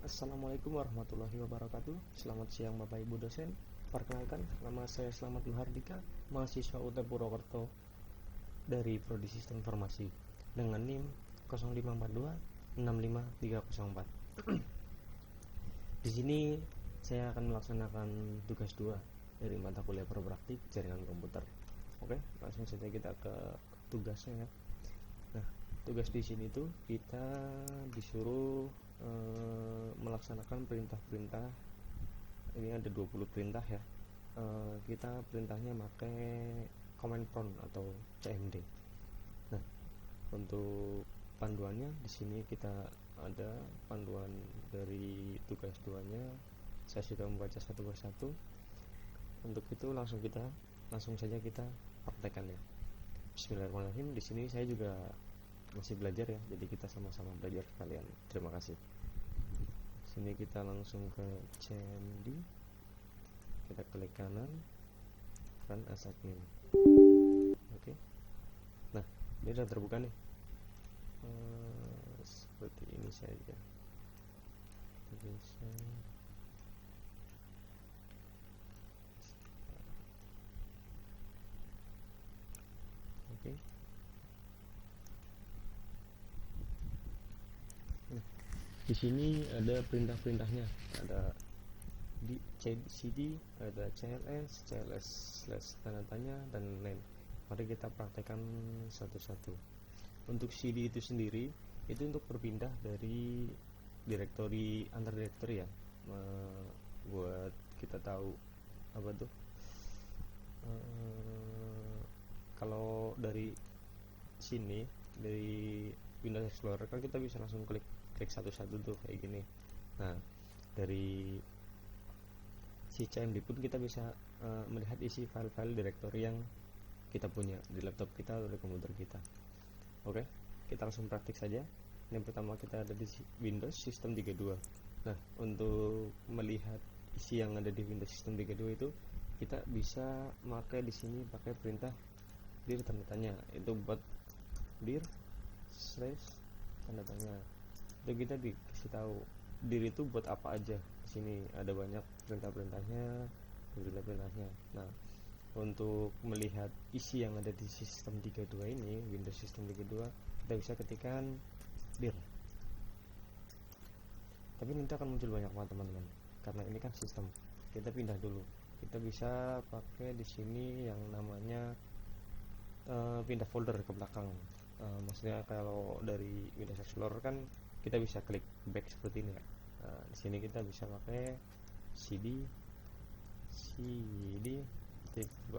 Assalamualaikum warahmatullahi wabarakatuh. Selamat siang Bapak Ibu dosen. Perkenalkan, nama saya Slamet Mahardika, mahasiswa UT Purwokerto dari Prodi Sistem Informasi dengan NIM 0542 65304. Di sini saya akan melaksanakan tugas 2 dari mata kuliah propraktik jaringan komputer. Oke, langsung saja kita ke tugasnya ya. Nah, tugas di sini tuh kita disuruh melaksanakan perintah-perintah. Ini ada 20 perintah ya. Kita perintahnya pakai command prompt atau CMD. Nah, untuk panduannya di sini kita ada panduan dari tugas 2-nya. Saya sudah membaca satu persatu. Untuk itu langsung saja kita praktekkan ya. Bismillahirrahmanirrahim. Di sini saya juga masih belajar ya, jadi kita sama-sama belajar kalian. Terima kasih. Sini kita langsung ke CMD, kita klik kanan, run as admin. Oke. Nah, ini sudah terbuka nih. Seperti ini saja. Bisa. Oke. Nah, di sini ada perintah-perintahnya. Ada di CD, ada CLS tanda tanya dan lain. Mari kita praktekkan satu-satu. Untuk CD itu sendiri itu untuk berpindah dari direktori antar direktori ya, buat kita tahu apa tuh. Kalau dari sini dari Windows Explorer kan kita bisa langsung klik satu-satu tuh kayak gini. Nah, dari si CMD pun kita bisa melihat isi file-file directory yang kita punya di laptop kita atau di komputer kita. Oke, kita langsung praktik saja. Yang pertama kita ada di Windows System 32. Nah, untuk melihat isi yang ada di Windows System 32 itu kita bisa pakai di sini pakai perintah dir tanda tanya. Itu buat dir / tanda tanya. Itu kita dikasih tahu dir itu buat apa aja. Di sini ada banyak perintah-perintahnya. Nah, untuk melihat isi yang ada di sistem 32 ini, Windows System 32, kita bisa ketikkan dir. Tapi nanti akan muncul banyak banget teman-teman, karena ini kan sistem. Kita pindah dulu. Kita bisa pakai di sini yang namanya pindah folder ke belakang. Maksudnya kalau dari Windows Explorer kan kita bisa klik back seperti ini ya. Di sini kita bisa pakai CD tif 2.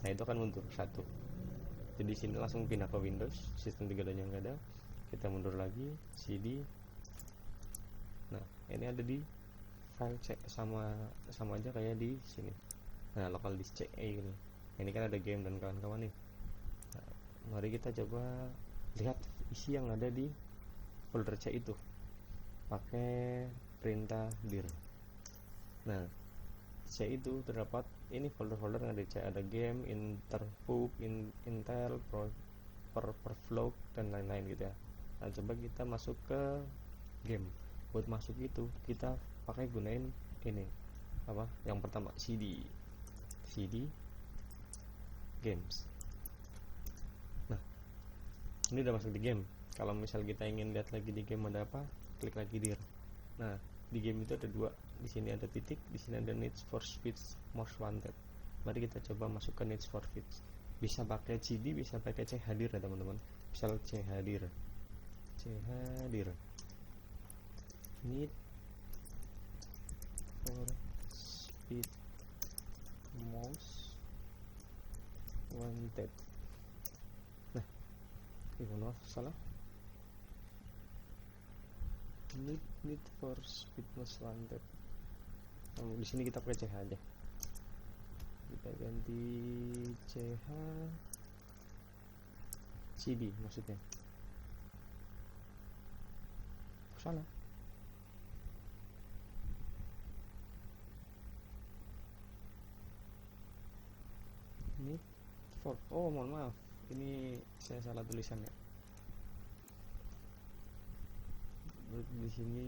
Nah, itu akan mundur satu. Jadi sini langsung pindah ke Windows sistem 32 nya nggak ada. Kita mundur lagi CD. Nah, ini ada di file C, sama aja kayak di sini. Nah, local disk C ini. Ini kan ada game dan kawan-kawan nih. Nah, mari kita coba lihat isi yang ada di folder C itu pakai perintah dir. Nah, C itu terdapat ini folder-folder yang ada di C, ada game, interpub, intel, perflow dan lain-lain gitu ya. Nah, coba kita masuk ke game. Buat masuk itu kita pakai gunain ini apa? Yang pertama CD games. Nah, ini udah masuk di game. Kalau misal kita ingin lihat lagi di game ada apa, klik lagi dir. Nah, di game itu ada dua. Di sini ada titik, di sini ada Need for Speed Most Wanted. Mari kita coba masuk ke Need for Speed. Bisa pakai CD, bisa pakai chadir ya teman-teman. Misal chadir. Need for Speed Most Wanted. Nah, maaf salah. Need for Speed Most Wanted. Di sini kita pakai CH aja. Kita ganti CH CD maksudnya. Salah. Need for, mohon maaf. Ini saya salah tulisannya. Di sini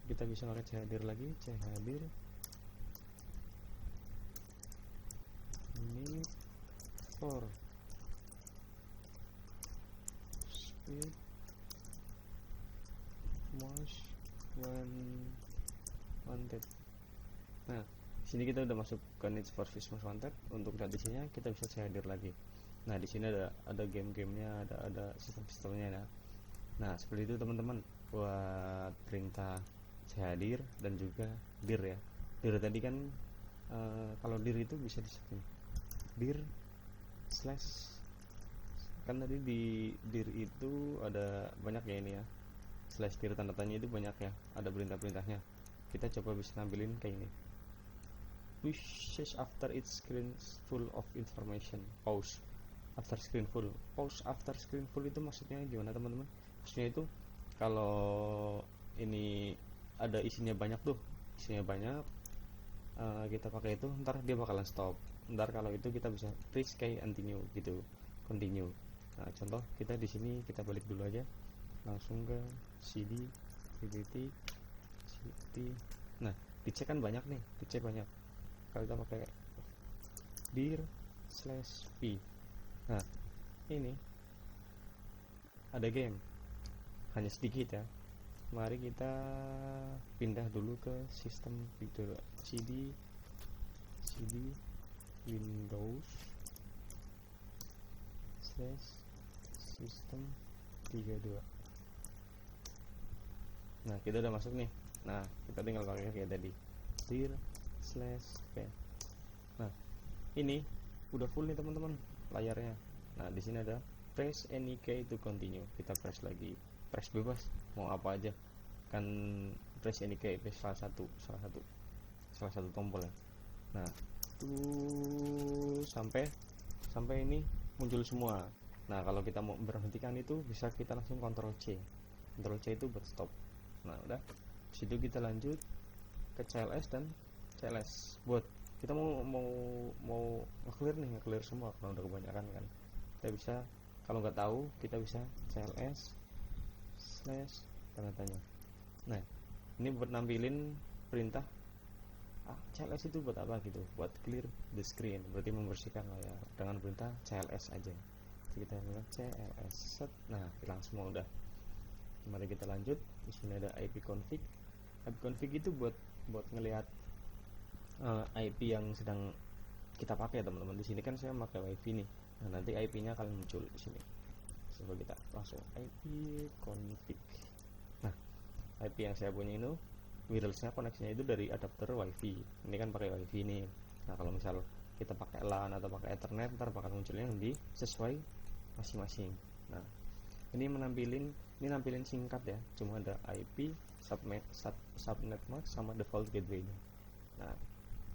kita bisa pakai chadir lagi, chadir need for speed most when wanted. Nah, sini kita udah masuk ke need for speed most wanted. Untuk tradisinya kita bisa chadir lagi. Nah, di sini ada game-gamenya, ada sistem-sistemnya. Nah, seperti itu teman-teman buat perintah chadir dan juga dir ya. Dir tadi kan kalau dir itu bisa di setting dir slash, kan tadi di dir itu ada banyak ya ini ya, slash dir tanda tanya itu banyak ya, ada perintah-perintahnya. Kita coba bisa nampilin kayak ini, wishes after its screen full of information, pause after screen full. Pause after screen full itu maksudnya gimana teman-teman? Maksudnya itu kalau ini ada isinya banyak tuh, kita pakai itu, ntar dia bakalan stop. Ntar kalau itu kita bisa press kayak continue gitu, continue. Nah, contoh kita di sini kita balik dulu aja, langsung ke cd ppt cd. Nah, dicek kan banyak nih, dicek banyak. Kalau kita pakai dir slash p, nah ini ada game hanya sedikit ya. Mari kita pindah dulu ke sistem video, cd Windows slash system 32. Nah, kita udah masuk nih. Nah, kita tinggal pakai kayak tadi, dir slash p. Nah, ini udah full nih teman-teman layarnya. Nah, di sini ada press any key to continue. Kita press lagi, press bebas mau apa aja kan, press any key, press salah satu tombol ya. Nah, tuh sampai ini muncul semua. Nah, kalau kita mau berhentikan itu bisa kita langsung Ctrl C itu buat stop. Nah, udah situ kita lanjut ke CLS dan CLS buat kita mau nge-clear semua kalau udah kebanyakan kan. Kita bisa, kalau nggak tahu kita bisa CLS slash tanda tanya. Nah, ini buat nampilin perintah CLS itu buat apa gitu, buat clear the screen, berarti membersihkan layar dengan perintah CLS aja. Jadi kita bilang CLS set, nah hilang semua udah. Mari kita lanjut. Di sini ada IP config. IP config itu buat ngelihat IP yang sedang kita pakai teman-teman. Di sini kan saya pakai WiFi nih. Nah, nanti IP-nya akan muncul di sini. Coba kita langsung IP config. Nah, IP yang saya punya itu wirelessnya koneksinya itu dari adapter WiFi. Ini kan pakai WiFi nih. Nah, kalau misal kita pakai LAN atau pakai Ethernet, ntar bakal munculnya yang di sesuai masing-masing. Nah, ini nampilin singkat ya, cuma ada IP, subnet mask sama default gateway-nya. Nah,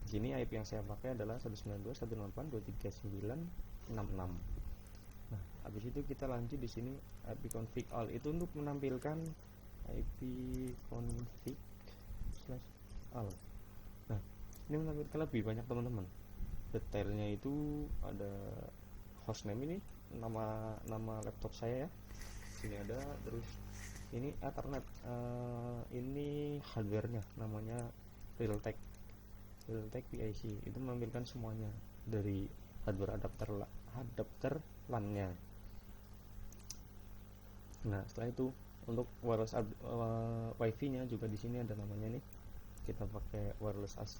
di sini IP yang saya pakai adalah 192.168.239.66. Nah, habis itu kita lanjut di sini IP config all, itu untuk menampilkan IP config all. Nah, ini menampilkan lebih banyak teman-teman. Detailnya itu ada hostname, ini nama laptop saya ya. Sini ada, terus ini Ethernet, ini hardware-nya namanya Realtek PIC. Itu menampilkan semuanya dari hardware adapter LAN-nya. Nah, setelah itu untuk wireless WiFi-nya juga di sini ada namanya nih. Kita pakai wireless AC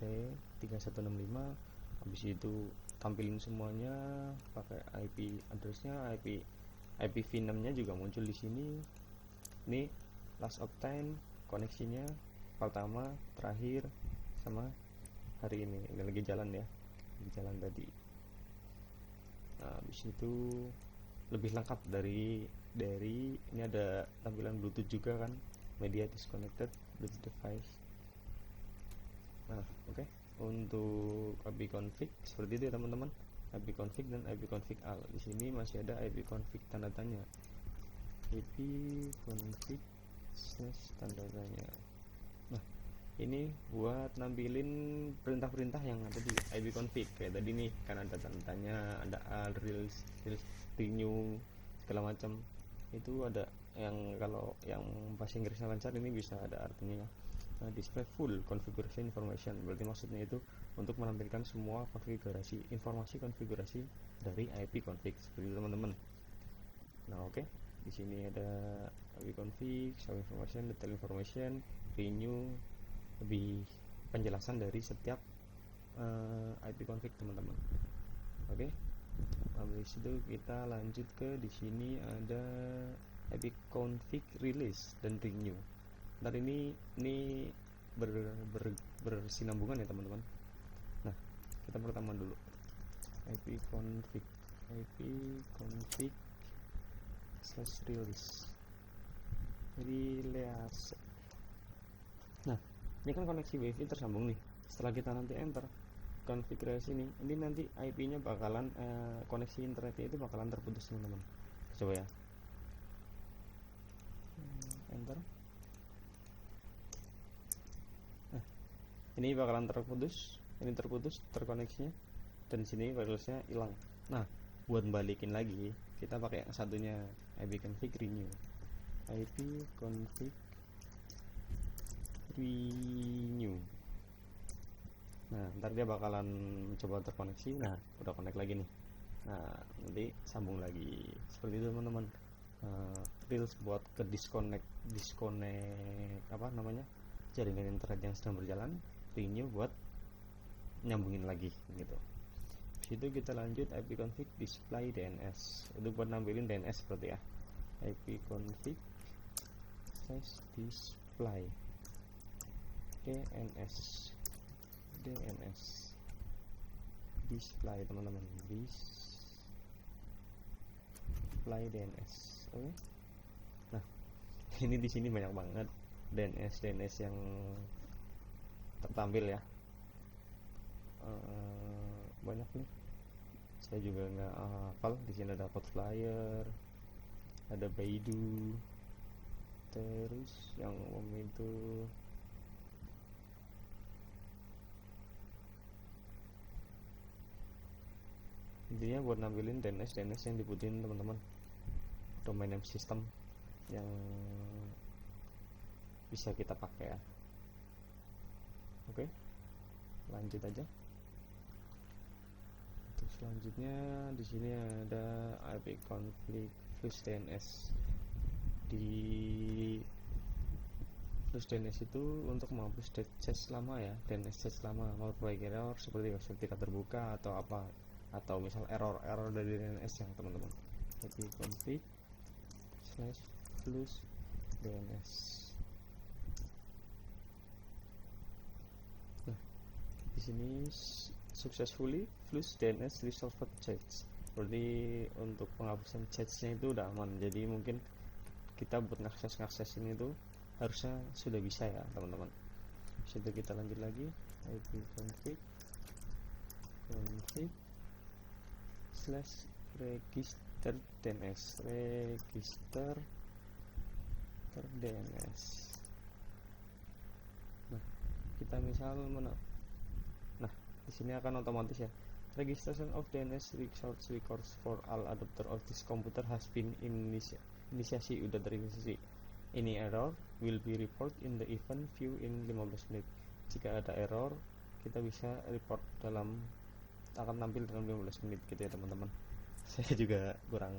3165. Habis itu tampilin semuanya pakai IP address-nya, IPv6-nya juga muncul di sini. Ini last obtain, koneksinya pertama, terakhir, sama hari ini lagi jalan ya, di jalan tadi. Nah, habis itu lebih lengkap dari ini ada tampilan Bluetooth juga kan, media disconnected Bluetooth device. Nah, oke. Untuk IP config seperti itu ya teman-teman. IP config dan IP config all. Di sini masih ada IP config tanda tanya. IP config slash tanda tanya. Nah, ini buat nampilin perintah-perintah yang ada di IP config. Kayak tadi nih, kan ada tanda tanya, ada all, reels, renew, segala macam. Itu ada yang kalau yang bahasa Inggrisnya lancar ini bisa ada artinya. display full configuration information, berarti maksudnya itu untuk menampilkan semua informasi konfigurasi dari IP config seperti itu teman-teman. Nah oke, di sini ada IP config, show information, detail information, renew, lebih penjelasan dari setiap IP config teman-teman. Oke, habis itu kita lanjut ke di sini ada IP config release dan renew. Ntar ini bersinambungan ya teman-teman. Nah, kita pertama dulu IP config / release. Nah, ini kan koneksi WiFi tersambung nih. Setelah kita nanti enter konfigurasi ini nanti IP-nya bakalan koneksi internetnya itu bakalan terputus teman-teman. Coba ya. Enter. Nah, ini bakalan terputus, terkoneksinya, dan sini wirelessnya hilang. Nah, buat balikin lagi kita pakai yang satunya, IP config renew. IP config renew. Nah, ntar dia bakalan coba terkoneksi. Nah, udah connect lagi nih. Nah, nanti sambung lagi seperti itu teman-teman. Reels buat ke disconnect jaringan internet yang sedang berjalan, renew buat nyambungin lagi gitu. Situ kita lanjut IP config display DNS, itu buat nampilin DNS seperti ya. IP config display DNS display teman-teman, display DNS. Oke. Nah, ini di sini banyak banget DNS yang tertampil ya. Banyak nih. Saya juga nggak hafal. Di sini ada Cloudflare, ada Baidu, terus yang itu intinya buat nampilin DNS yang dibutuhin teman-teman, domain name system yang bisa kita pakai ya. Oke, lanjut aja. Terus selanjutnya di sini ada IP config flush DNS. Di flush DNS itu untuk menghapus cache lama ya, DNS cache lama, multiple error seperti website tidak terbuka atau apa, atau misal error dari DNS yang teman-teman. IP config /flush DNS. Nah, di sini successfully flush DNS resolved cache. Berarti untuk penghapusan cache-nya itu udah aman. Jadi mungkin kita buat ngakses ini tuh harusnya sudah bisa ya teman-teman. Situ kita lanjut lagi IP config /register DNS. Nah, kita misal nah, di sini akan otomatis ya. Registration of DNS records for all adapter of this computer has been inisiasi, udah terinisiasi. Any error will be report in the event view in 15 menit. Jika ada error, kita bisa report akan tampil dalam 15 menit gitu ya teman-teman. Saya juga kurang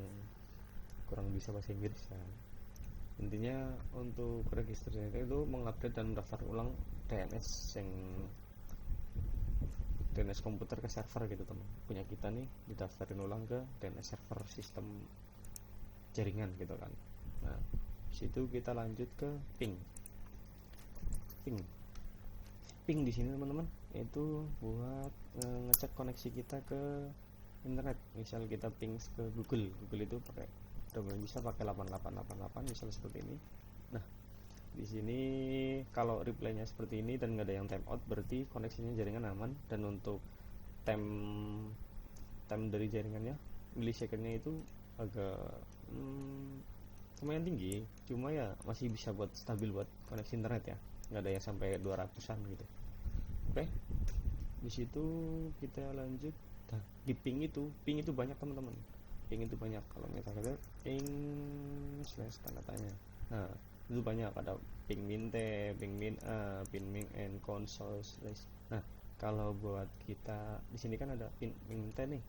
bisa bahasa Inggris ya. Intinya untuk register itu mengupdate dan mendaftar ulang DNS komputer ke server gitu teman. Punya kita nih didaftarin ulang ke DNS server sistem jaringan gitu kan. Nah, situ kita lanjut ke ping di sini teman-teman, itu buat ngecek koneksi kita ke internet. Misal kita ping ke Google itu bisa pakai 8888 misal seperti ini. Nah, di sini kalau replaynya seperti ini dan nggak ada yang timeout, berarti koneksinya jaringan aman. Dan untuk time dari jaringannya, millisecondnya itu agak lumayan tinggi, cuma ya masih bisa buat stabil buat koneksi internet ya, nggak ada yang sampai 200-an gitu. Oke, di situ kita lanjut. Nah, di ping itu banyak teman-teman. Ping itu banyak. Kalau kita lihat ping / tanda tanya. Nah, itu banyak, ada ping min t, ping min a, ping min n, console slash. Nah, kalau buat kita di sini kan ada ping min t nih,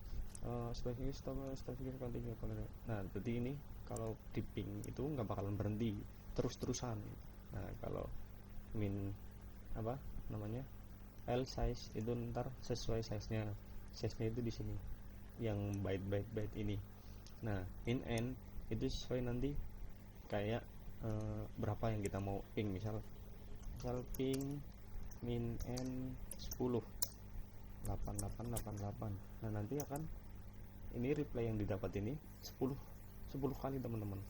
specific stop, specific continue. Nah, berarti ini kalau di ping itu nggak bakalan berhenti terus-terusan. Nah, kalau min apa namanya L size itu ntar sesuai size-nya itu di sini yang byte ini. Nah, in n itu sesuai nanti kayak berapa yang kita mau ping, misal ping min n 10 8888. Nah, nanti akan ini reply yang didapat ini 10 kali teman-teman,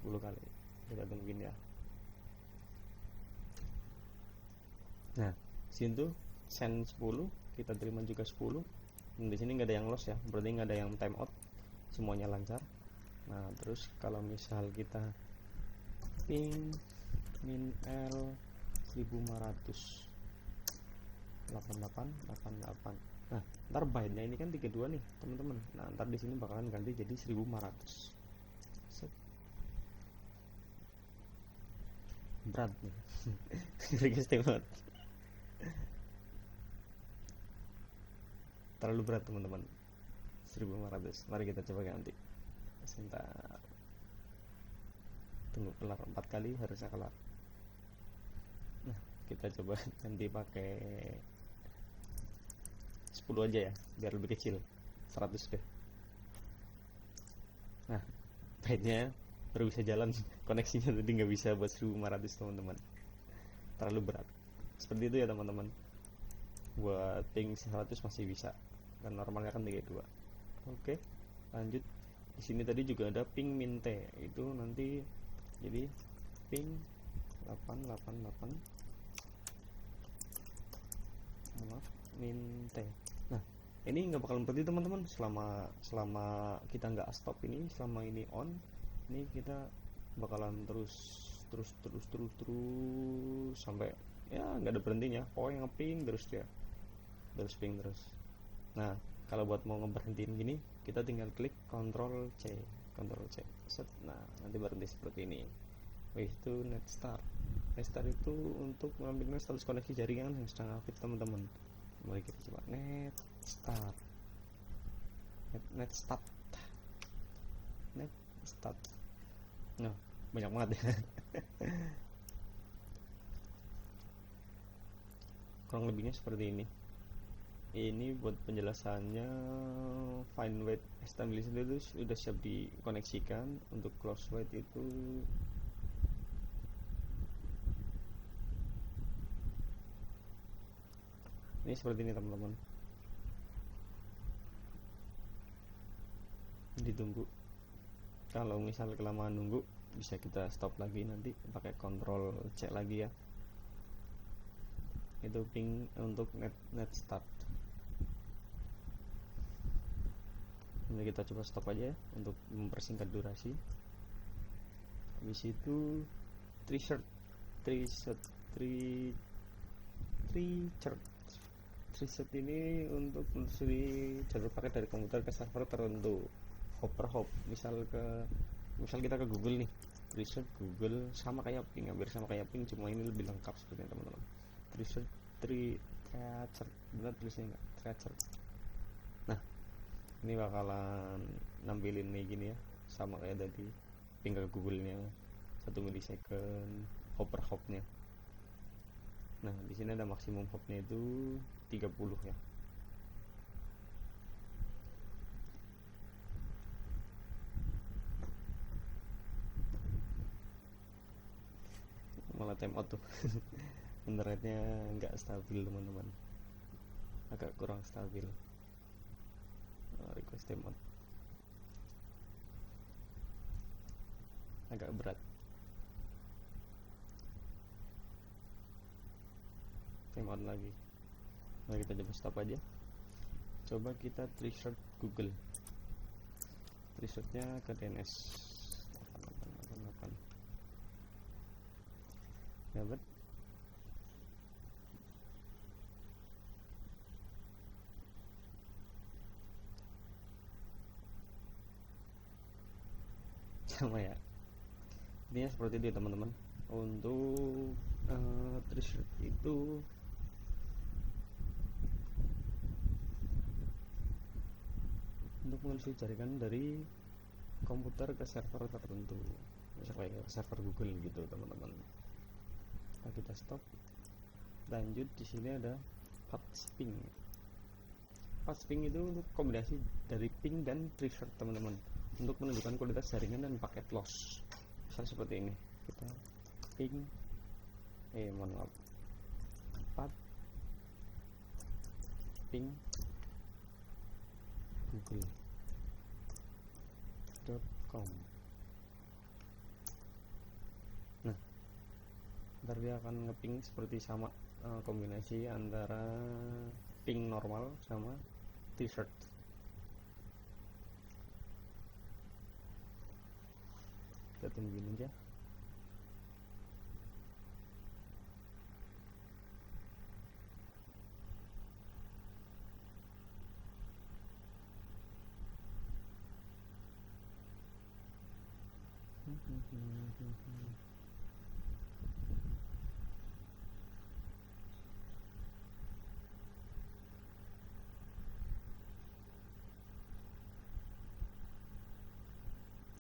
10 kali. Kita tungguin ya. Nah, sini tuh send 10, kita terima juga 10. Dan di sini nggak ada yang loss ya, berarti nggak ada yang timeout, semuanya lancar. Nah, terus kalau misal kita ping min L 1500 8888. Nah, ntar byte-nya ini kan 32 nih teman-teman. Nah, ntar di sini bakalan ganti jadi 1500. Set. Berat nih. Request banget. Terlalu berat teman-teman. 1500. Mari kita coba ganti. Sebentar. Tunggu kelar 4 kali harusnya kelar. Nah, kita coba ganti pakai 10 aja ya, biar lebih kecil. 100 deh. Nah, byte-nya baru bisa jalan, koneksinya tadi nggak bisa buat 1500 teman-teman. Terlalu berat. Seperti itu ya teman-teman. Buat ping 100 masih bisa, dan normalnya kan 32. Oke, lanjut. Di sini tadi juga ada ping min t, itu nanti jadi ping 888 min t. Nah, ini nggak bakal berhenti teman-teman selama kita nggak stop ini, selama ini on, ini kita bakalan terus sampai ya nggak ada berhentinya. Pokoknya ngeping terus dia, terus ping terus. Nah, kalau buat mau ngeberhentiin gini, kita tinggal klik Ctrl C, set. Nah, nanti berhenti seperti ini. Itu net start. Net start itu untuk mengambil status koneksi jaringan yang sedang aktif teman-teman. Mari kita coba net start. Net start. Nah, banyak banget ya. Kurang lebihnya seperti ini. Ini buat penjelasannya. Find wait stabilizer itu sudah siap dikoneksikan. Untuk close wait itu ini seperti ini teman-teman. Ditunggu. Kalau misal kelamaan nunggu, bisa kita stop lagi, nanti pakai Ctrl C lagi ya. Itu ping untuk net start. Nanti kita coba stop aja ya, untuk mempersingkat durasi. Habis itu tree set ini untuk menelusuri jalur paket dari komputer ke server tertentu. Hop per hop, misal kita ke Google nih, research Google sama kayak ping, hampir sama kayak ping, cuma ini lebih lengkap sebenarnya teman-teman. Research tracer, benar tulisnya nggak? Tracer. Nah, ini bakalan nampilin nih gini ya, sama kayak tadi ping ke Google-nya 1 milisecond hop per hopnya. Nah, di sini ada maksimum hopnya itu 30 ya. Malah timeout tuh. Internetnya nggak stabil teman-teman, agak kurang stabil. Request timeout agak berat. Timeout lagi. Mari kita coba stop aja. Coba kita research Google. Researchnya ke DNS 8888. Dapat. Sama ya. intinya seperti itu teman-teman. Untuk threshold itu untuk mengisi jaringan dari komputer ke server tertentu, misalnya ke server Google gitu teman-teman. Nah, kita stop, lanjut. Di sini ada path ping. Path ping itu untuk kombinasi dari ping dan threshold teman-teman, untuk menunjukkan kualitas jaringan dan paket loss. Misal seperti ini, kita ping mohon maaf, path ping google.com. Nah, ntar dia akan ngeping seperti sama, kombinasi antara ping normal sama t-shirt. Kita tungguin aja.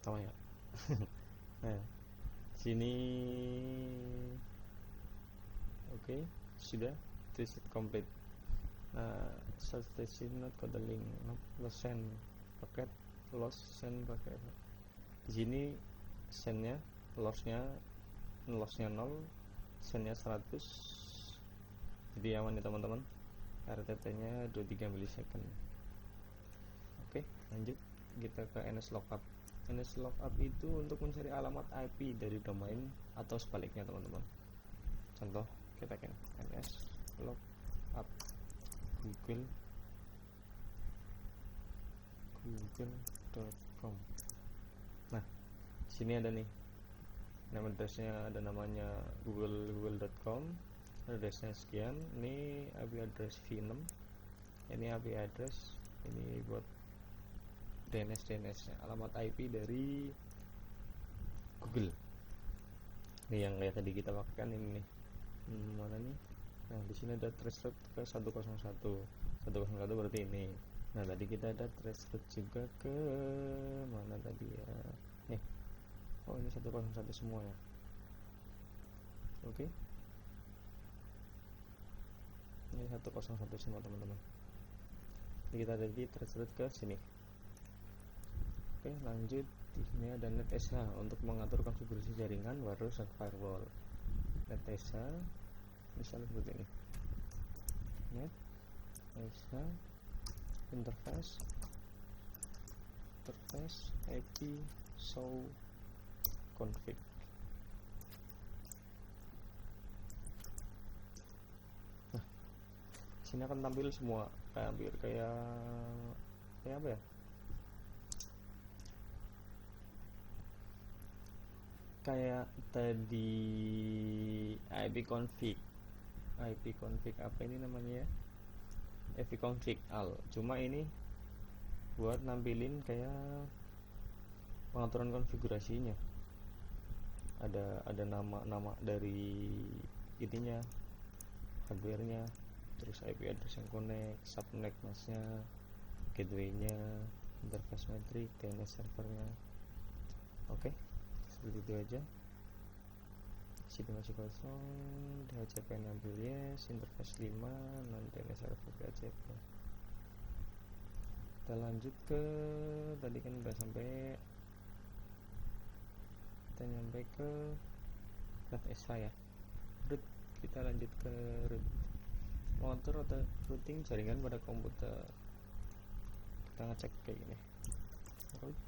Sama ya. Nah, sini oke, sudah reset complete. Search station not got the link, not lost send paket, lost send paket. Di sini sendnya, lossnya 0, sendnya 100, jadi aman ya teman-teman. RTT nya 23 milisecond. Oke, lanjut kita ke NSLookup. NSLookup itu untuk mencari alamat IP dari domain atau sebaliknya teman-teman. Contoh, kita kan NSLookup google.com. Nah, sini ada nih nama addressnya, ada namanya google.com, addressnya sekian. Ini IP address v6, ini IP address, ini buat DNS nya, alamat IP dari Google. Ini yang kayak tadi kita pakai ini nih. Mana nih? Nah, di sini ada threshold ke 101. 101 berarti ini. Nah, tadi kita ada threshold juga ke mana tadi ya? Nih. Oh, ini 101 semua ya. Oke. Ini 101 semua teman-teman. Jadi kita ada di threshold ke sini. Oke, lanjut. Di sini ada NetSH untuk mengatur konfigurasi jaringan baru dan firewall. NetSH misalnya seperti ini. NetSH interface IP show config. Nah, sini akan tampil semua kayak apa ya? Kayak tadi IP config apa ini namanya ya, IP config al, cuma ini buat nampilin kayak pengaturan konfigurasinya. Ada nama dari ininya, hardware-nya, terus IP address yang connect, subnet masnya, gateway-nya, interface metric, DNS servernya. Oke, seperti itu aja. Sini masih kosong, DHCP ambil yes, interface 5, non DNS server DHCP. Kita lanjut ke tadi kan udah sampai, kita nyampe ke NetSH ya, root. Kita lanjut ke root, mengatur atau routing jaringan pada komputer. Kita ngecek kayak gini, root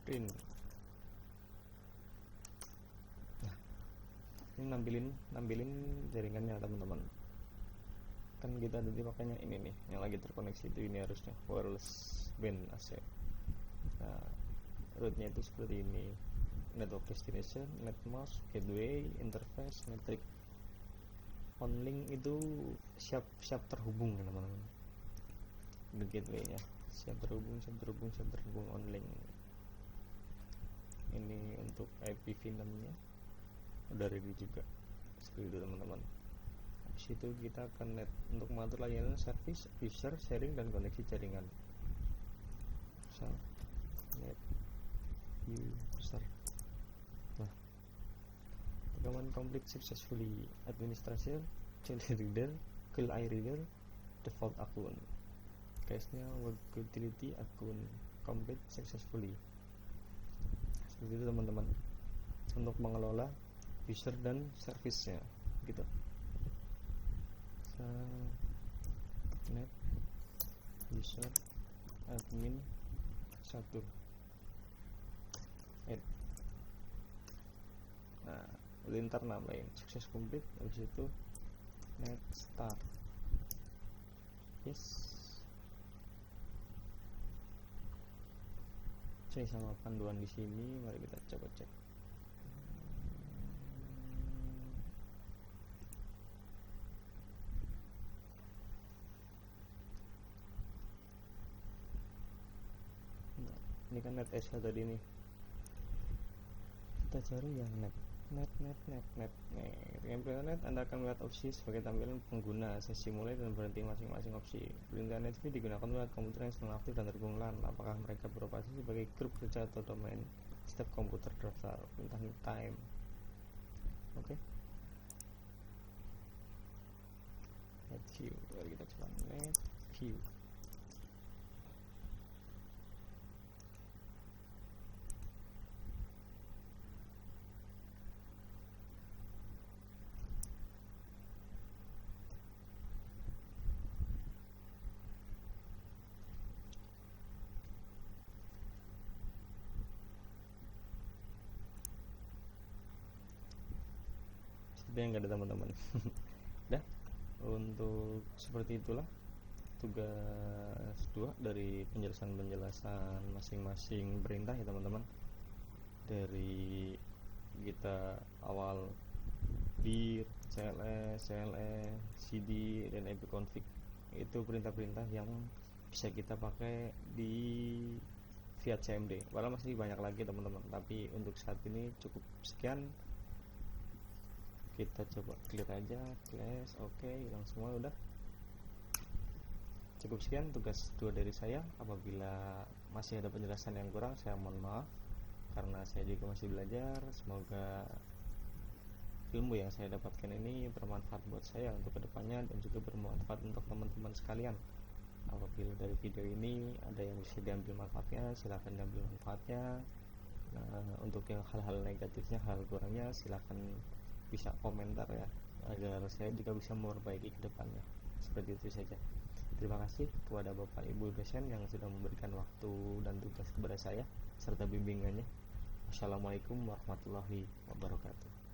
print. Nah, ini nampilin jaringannya teman-teman. Kan kita tadi makanya ini nih yang lagi terkoneksi itu, ini harusnya wireless WAN AC. Nah, rootnya itu seperti ini: network destination, net mask, gateway, interface, metric. Onlink itu siap terhubung teman-teman. Ini gateway-nya siap terhubung onlink. ini untuk IPv6 nya udah ready juga seperti itu teman-teman. Habis itu kita akan net untuk mengatur layanan service, user, sharing, dan koneksi jaringan. Misal net user. Nah, document complete successfully, administrator, child reader, kill iReader, default account. Case-nya web utility account complete successfully. Seperti itu teman-teman, untuk mengelola user dan service-nya gitu. Net user admin 1 add. Nah, lintar nambahin sukses complete. Habis itu net start, yes. Saya sama panduan di sini, mari kita coba cek. Nah, ini kan net SH tadi nih, kita cari yang net. Nih, dengan net Anda akan melihat opsi sebagai tampilan pengguna, sesi mulai dan berhenti masing-masing opsi. Perintah net ini digunakan melihat komputer yang sedang aktif dan terhubung LAN, apakah mereka beroperasi sebagai grup kerja atau domain. Setiap komputer daftar. Perintah net time. Oke. Net view. Mari kita coba net view. Yang nggak ada teman-teman. Dah, untuk seperti itulah tugas 2 dari penjelasan masing-masing perintah ya teman-teman. Dari kita awal dir, cls, cd, dan ipconfig, itu perintah-perintah yang bisa kita pakai di via cmd. Walau masih banyak lagi teman-teman, tapi untuk saat ini cukup sekian. Kita coba clear aja, class, oke, hilang semua udah. Cukup sekian tugas 2 dari saya. Apabila masih ada penjelasan yang kurang, saya mohon maaf, karena saya juga masih belajar. Semoga ilmu yang saya dapatkan ini bermanfaat buat saya untuk kedepannya, dan juga bermanfaat untuk teman-teman sekalian. Apabila dari video ini ada yang bisa diambil manfaatnya, silahkan diambil manfaatnya. Nah, untuk yang hal-hal negatifnya, hal kurangnya, silahkan bisa komentar ya, agar saya juga bisa memperbaiki ke depannya. Seperti itu saja. Terima kasih kepada Bapak Ibu dosen yang sudah memberikan waktu dan tugas kepada saya serta bimbingannya. Wassalamualaikum warahmatullahi wabarakatuh.